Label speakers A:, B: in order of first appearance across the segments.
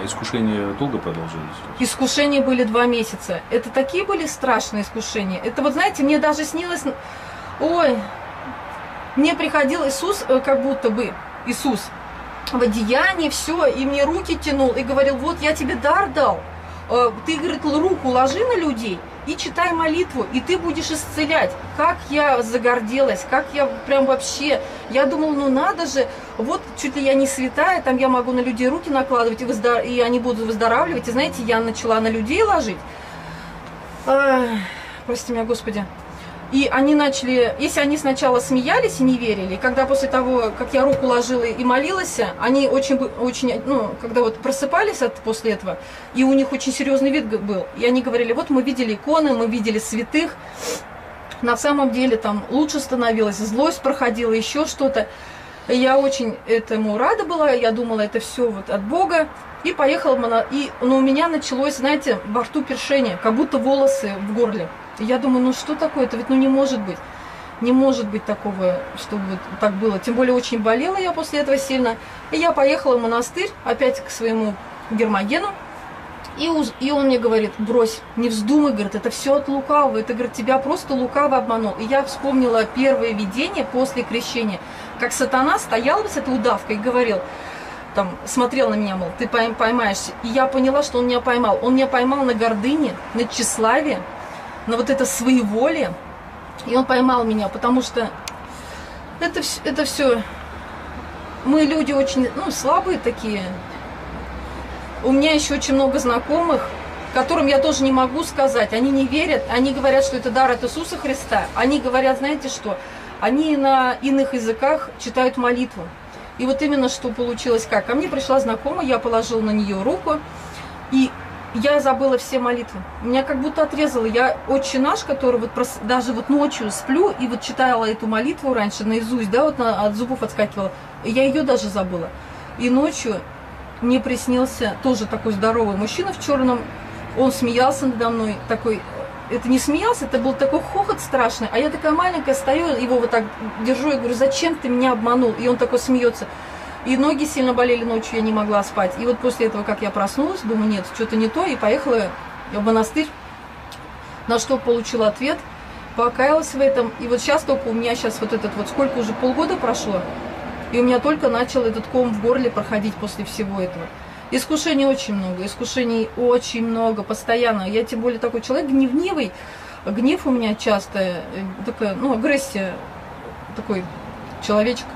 A: А искушения долго продолжались?
B: Искушения были 2 месяца. Это такие были страшные искушения. Это вот, знаете, мне даже снилось... Ой, мне приходил Иисус, как будто бы Иисус в одеянии, все, и мне руки тянул, и говорил, вот я тебе дар дал. Ты, говорит, руку ложи на людей и читай молитву, и ты будешь исцелять. Как я загорделась, как я прям вообще... Я думала, ну надо же, вот чуть ли я не святая, там я могу на людей руки накладывать, и они будут выздоравливать. И знаете, я начала на людей ложить. Прости меня, Господи. И они начали, если они сначала смеялись и не верили, когда после того, как я руку ложила и молилась, они очень, ну, когда вот просыпались после этого, и у них очень серьезный вид был, и они говорили, вот мы видели иконы, мы видели святых, на самом деле там лучше становилось, злость проходила, еще что-то. Я очень этому рада была, я думала, это все вот от Бога, и поехала, но у меня началось, знаете, во рту першение, как будто волосы в горле. Я думаю, ну что такое? Это ведь ну не может быть. Не может быть такого, чтобы вот так было. Тем более очень болела я после этого сильно. И я поехала в монастырь, опять к своему Гермогену. И он мне говорит, брось, не вздумай, говорит, это все от лукавого. Это, говорит, тебя просто лукаво обманул. И я вспомнила первое видение после крещения, как сатана стоял с этой удавкой и говорил, там, смотрел на меня, мол, ты поймаешься. И я поняла, что он меня поймал. Он меня поймал на гордыне, на тщеславии, на вот это своеволие, и он поймал меня, потому что это все, мы люди очень, ну, слабые такие. У меня еще очень много знакомых, которым я тоже не могу сказать, они не верят, они говорят, что это дар от Иисуса Христа, они говорят, знаете что, они на иных языках читают молитву. И вот именно что получилось как. Ко мне пришла знакомая, я положила на нее руку, и я забыла все молитвы. Меня как будто отрезало. Я «Отче наш», который вот даже вот ночью сплю и вот читала эту молитву раньше наизусть, да, вот от зубов отскакивала. Я ее даже забыла. И ночью мне приснился тоже такой здоровый мужчина в черном. Он смеялся надо мной. Такой, это не смеялся, это был такой хохот страшный. А я такая маленькая стою, его вот так держу и говорю, зачем ты меня обманул? И он такой смеется. И ноги сильно болели ночью, я не могла спать. И вот после этого, как я проснулась, думаю, нет, что-то не то, и поехала в монастырь, на что получила ответ, покаялась в этом. И вот сейчас только у меня сейчас вот этот вот, сколько уже, полгода прошло, и у меня только начал этот ком в горле проходить после всего этого. Искушений очень много, постоянно. Я тем более такой человек гневнивый, гнев у меня часто, такая, ну, агрессия, такой человечек.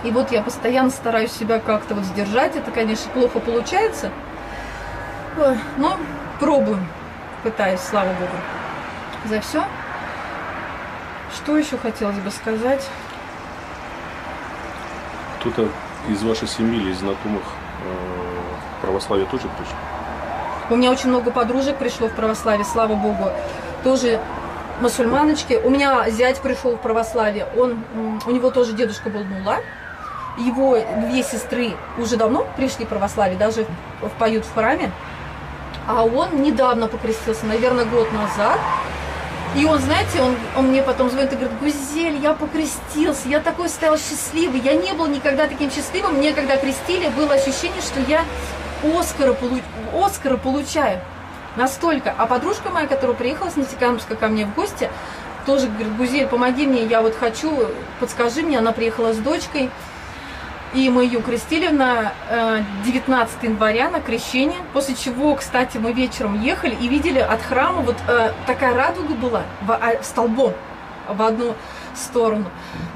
B: И вот я постоянно стараюсь себя как-то вот сдержать. Это, конечно, плохо получается. Но пробую. Пытаюсь, слава Богу, за все. Что еще хотелось бы сказать?
A: Кто-то из вашей семьи или из знакомых в православие тоже пришел?
B: У меня очень много подружек пришло в православие, слава Богу. Тоже мусульманочки. У меня зять пришел в православие. У него тоже дедушка был мулла. Его 2 сестры уже давно пришли в православие, даже поют в храме. А он недавно покрестился, наверное, год назад. И он, знаете, он мне потом звонит и говорит, Гузель, я покрестился, я такой стал счастливый. Я не был никогда таким счастливым. Мне, когда крестили, было ощущение, что я Оскара получаю. Настолько. А подружка моя, которая приехала с Нефтекамска ко мне в гости, тоже говорит, Гузель, помоги мне, я вот хочу, подскажи мне. Она приехала с дочкой. И мы ее крестили на 19 января, на крещение. После чего, кстати, мы вечером ехали и видели от храма, вот такая радуга была, столбом в одну сторону.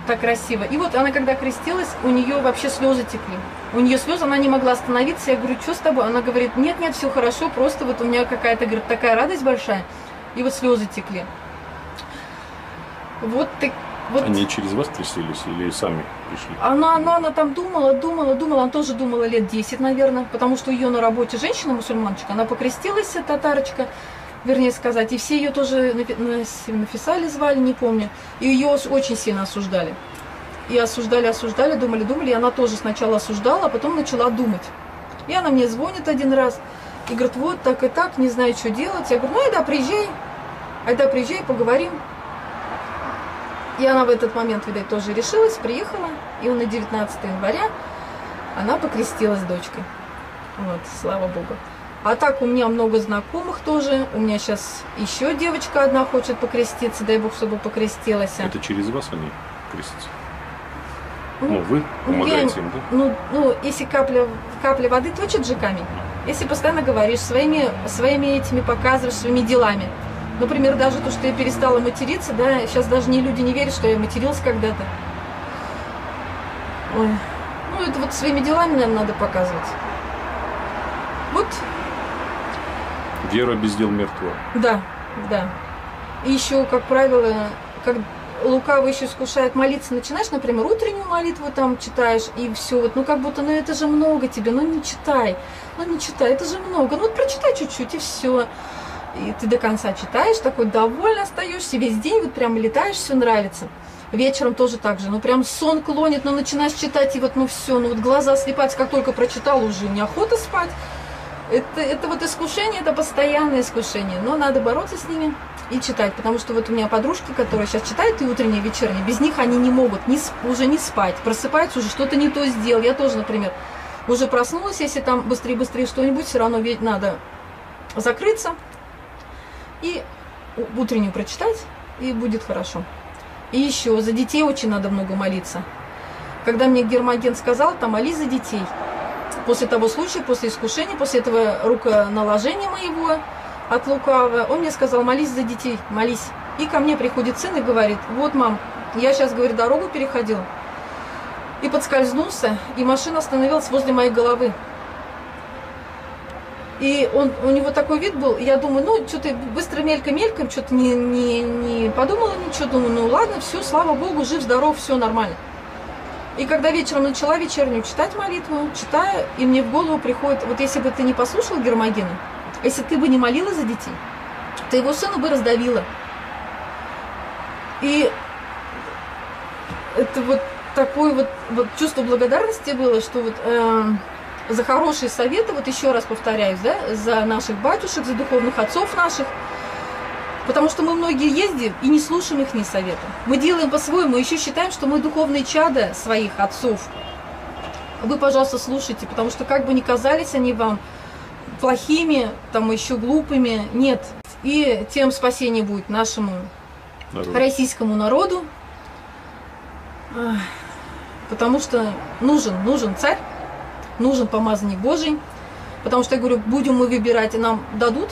B: Так красиво. И вот она, когда крестилась, у нее вообще слезы текли. У нее слезы, она не могла остановиться. Я говорю, что с тобой? Она говорит, нет, все хорошо, просто вот у меня какая-то, говорит, такая радость большая. И вот слезы текли. Вот так. Вот.
A: Они через вас крестились или сами пришли?
B: Она там думала, она тоже думала лет 10, наверное, потому что ее на работе женщина-мусульманочка, она покрестилась, татарочка, вернее сказать, и все ее тоже написали, звали, не помню, и ее очень сильно осуждали. И осуждали, думали, и она тоже сначала осуждала, а потом начала думать. И она мне звонит один раз и говорит, вот так и так, не знаю, что делать. Я говорю, ну айда, приезжай, поговорим. И она в этот момент, видать, тоже решилась, приехала, и на 19 января она покрестилась с дочкой. Вот, слава Богу. А так у меня много знакомых тоже. У меня сейчас еще девочка одна хочет покреститься, дай Бог, чтобы покрестилась.
A: Это через вас они крестятся? Ну, вы помогаете им, да?
B: Ну, если капля воды точит же камень. Если постоянно говоришь, своими этими показываешь, своими делами. Например, даже то, что я перестала материться, да, сейчас даже люди не верят, что я материлась когда-то. Ой. Ну, это вот своими делами, наверное, надо показывать. Вот.
A: Вера без дел мертва.
B: Да, да. И еще, как правило, как лукавый еще искушает молиться, начинаешь, например, утреннюю молитву там читаешь, и все, вот, ну как будто, ну это же много тебе, ну не читай, это же много, ну вот прочитай чуть-чуть, и все. И ты до конца читаешь, такой довольно остаешься, весь день вот прям летаешь, все нравится. Вечером тоже так же, ну прям сон клонит, ну начинаешь читать, и вот ну все, ну вот глаза слепаются, как только прочитал, уже неохота спать. Это вот искушение, это постоянное искушение, но надо бороться с ними и читать, потому что вот у меня подружки, которые сейчас читают и утренние, и вечерние, без них они не могут уже не спать, просыпаются, уже что-то не то сделал. Я тоже, например, уже проснулась, если там быстрее что-нибудь, все равно ведь надо закрыться и утреннюю прочитать, и будет хорошо. И еще за детей очень надо много молиться. Когда мне Гермоген сказал, там молись за детей. После того случая, после искушения, после этого руконаложения моего от лукавого, он мне сказал, молись за детей, молись. И ко мне приходит сын и говорит, вот, мам, я сейчас, говорит, дорогу переходил и подскользнулся, и машина остановилась возле моей головы. И у него такой вид был, я думаю, ну, что-то быстро мельком, что-то не подумала ничего, думаю, ну ладно, все, слава Богу, жив, здоров, все нормально. И когда вечером начала вечернюю читать молитву, читаю, и мне в голову приходит, вот если бы ты не послушал Гермогена, если ты бы не молилась за детей, то его сына бы раздавило. И это вот такое вот чувство благодарности было, что вот за хорошие советы, вот еще раз повторяюсь, да, за наших батюшек, за духовных отцов наших, потому что мы многие ездим и не слушаем их советы. Мы делаем по-своему, еще считаем, что мы духовные чада своих отцов. Вы, пожалуйста, слушайте, потому что как бы ни казались они вам плохими, там еще глупыми, нет. И тем спасение будет нашему российскому народу, потому что нужен царь, нужен помазанник Божий, потому что, я говорю, будем мы выбирать, и нам дадут.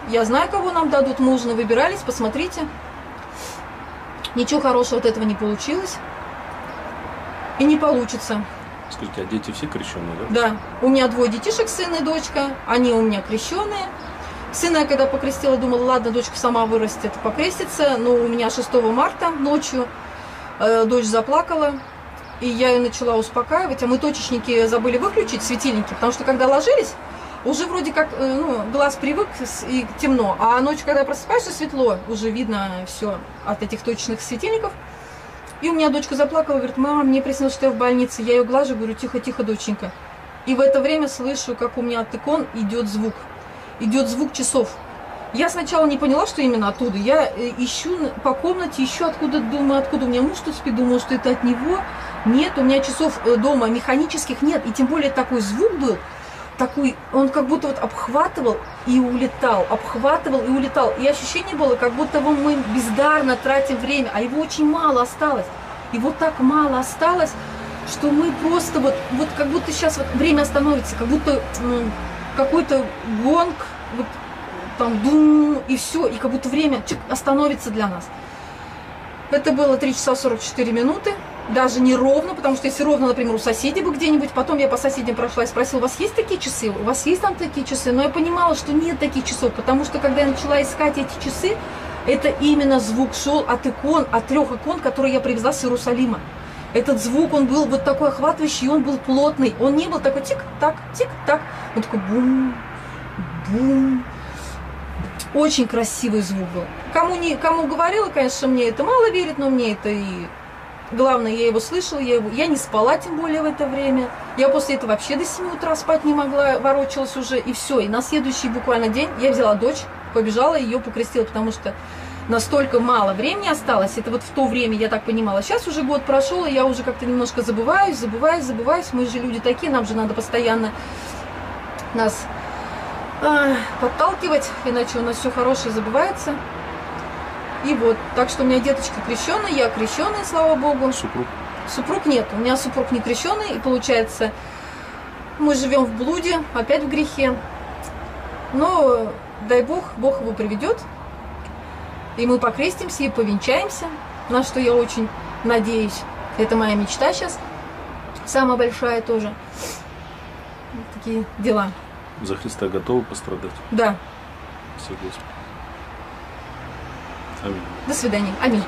B: Я знаю, кого нам дадут, мы уже выбирались, посмотрите. Ничего хорошего от этого не получилось. И не получится.
A: Скажите, а дети все крещенные, да?
B: Да. У меня 2 детишек, сын и дочка. Они у меня крещенные. Сына я когда покрестила, думала, ладно, дочка сама вырастет, покрестится. Но у меня 6 марта ночью дочь заплакала. И я ее начала успокаивать. А мы точечники забыли выключить, светильники. Потому что когда ложились, уже вроде как, ну, глаз привык и темно, а ночью, когда просыпаешься, светло, уже видно все от этих точечных светильников. И у меня дочка заплакала, говорит, мама, мне приснилось, что я в больнице. Я ее глажу, говорю, тихо, доченька. И в это время слышу, как у меня от икон идет звук часов. Я сначала не поняла, что именно оттуда. Я ищу по комнате, ищу откуда, думаю, откуда у меня муж тут спит, думаю, что это от него. Нет, у меня часов дома механических нет, и тем более такой звук был. Такой, он как будто вот обхватывал и улетал. И ощущение было, как будто мы бездарно тратим время, а его очень мало осталось. Его так мало осталось, что мы просто вот как будто сейчас вот время остановится, как будто какой-то гонг, вот, там дум, и все, и как будто время остановится для нас. Это было 3 часа 44 минуты. Даже не ровно, потому что если ровно, например, у соседей бы где-нибудь, потом я по соседям прошла и спросила, у вас есть такие часы? У вас есть там такие часы? Но я понимала, что нет таких часов, потому что когда я начала искать эти часы, это именно звук шел от икон, от 3 икон, которые я привезла с Иерусалима. Этот звук, он был вот такой охватывающий, он был плотный, он не был такой тик-так, он такой бум-бум. Очень красивый звук был. Кому говорила, конечно, мне это мало верит, но мне это и... Главное, я его слышала, я не спала, тем более в это время. Я после этого вообще до 7 утра спать не могла, ворочалась уже, и все. И на следующий буквально день я взяла дочь, побежала, ее покрестила, потому что настолько мало времени осталось. Это вот в то время, я так понимала. Сейчас уже год прошел, и я уже как-то немножко забываюсь. Мы же люди такие, нам же надо постоянно нас подталкивать, иначе у нас все хорошее забывается. И вот, так что у меня деточка крещеный, я крещеный, слава Богу.
A: Супруг?
B: Супруг нет, у меня супруг не крещеный, и получается, мы живем в блуде, опять в грехе. Но дай Бог, Бог его приведет, и мы покрестимся и повенчаемся, на что я очень надеюсь. Это моя мечта сейчас, самая большая тоже. Вот такие дела.
A: За Христа готовы пострадать?
B: Да.
A: Все, Господи. Аминь.
B: До свидания. Аминь.